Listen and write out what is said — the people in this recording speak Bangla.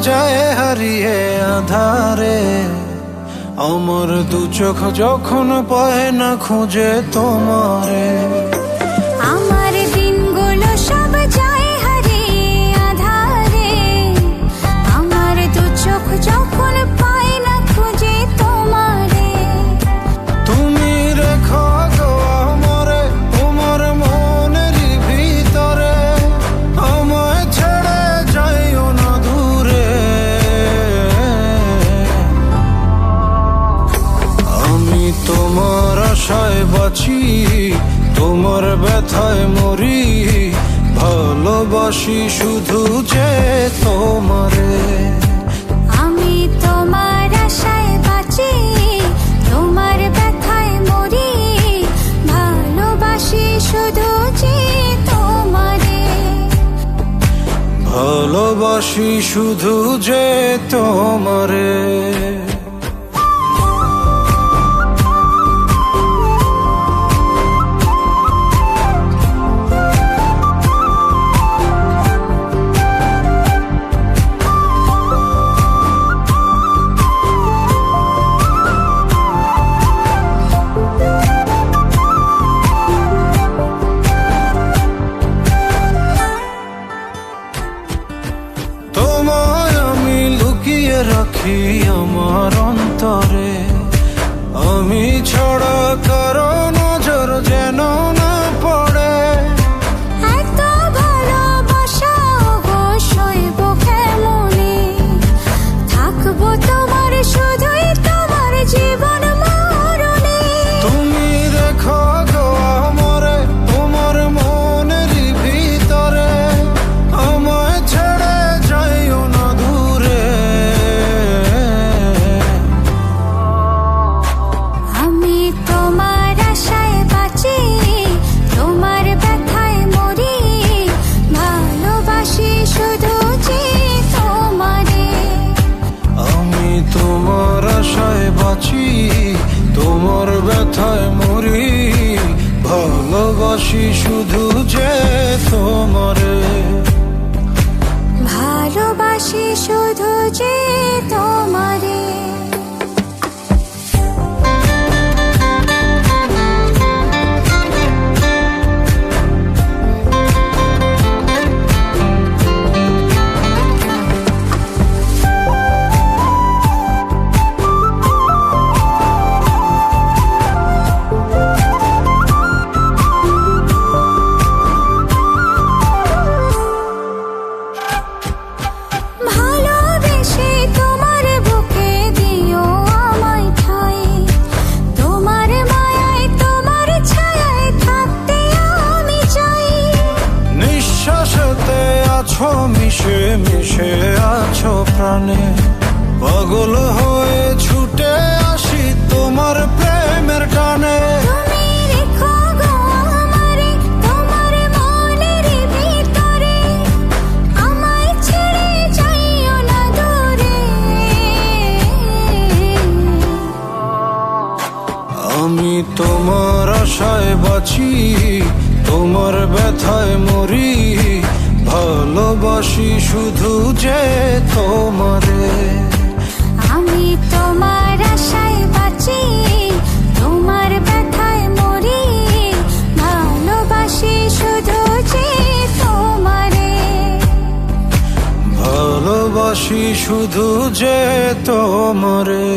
যায় হারিয়ে আধারে। আমার দু চোখ যখন পায় না খুঁজে তোমারে। আমার দিনগুলো সব যায় হারিয়ে আধারে। আমার দু চোখ যখন পায় না খুঁজে তোমারে। তুমি রেখো গো আমারে তোমার মনের ভিতরে, আমায় ছেড়ে যাইও না দূরে। আমি তোমার আশায় বাঁচি, তোমার ব্যথায় মরি, ভালোবাসি শুধু যে তোমারে। আমি তোমার আশায় বাঁচি, তোমার ব্যথায় মরি, ভালোবাসি শুধু যে তোমারে। ভালোবাসি শুধু যে তোমারে। তোমায় আমি লুকিয়ে রাখি আমার অন্তরে, আমি ছাড়া কারো নজর যেন না পড়ে। এত ভালোবাসা অবশ্যই কেমনে, থাকবো তোমার শুধুই তোমার জীবন মরণে। তুমি রেখো গো আমারে তোমার মনের ভিতরে, আমায় ছেড়ে যাইও না দূরে। আমি তোমার আশায় বাঁচি, তোমার ব্যথায় মরি, ভালোবাসি শুধু যে তোমারে। আমি তোমার আশায় বাঁচি, তোমার ব্যথায় মরি, ভালোবাসি শুধু যে তোমারে। ভালোবাসি শুধু যে তোমারে। ভালোবেসে তোমার বুকে দিও আমায় ঠাই, তোমার মায়ায় তোমার ছায়ায় থাকতে আমি চাই। নিঃশ্বাসেতে আছো মিশে মিশে আছো প্রাণে, পাগল হয়ে ছুটে আসি তোমার প্রেমের টানে। তুমি রেখো গো আমারে তোমার মনের ভিতরে, আমায় ছেড়ে যাইও না দূরে। আমি তোমার আশায় বাঁচি, তোমার ব্যথায় মরি, ভালোবাসি শুধু যে তোমারে। আমি তোমার আশায় বাঁচি, তোমার ব্যথায় মরি, ভালোবাসি শুধু যে তোমারে। ভালোবাসি শুধু যে তোমারে।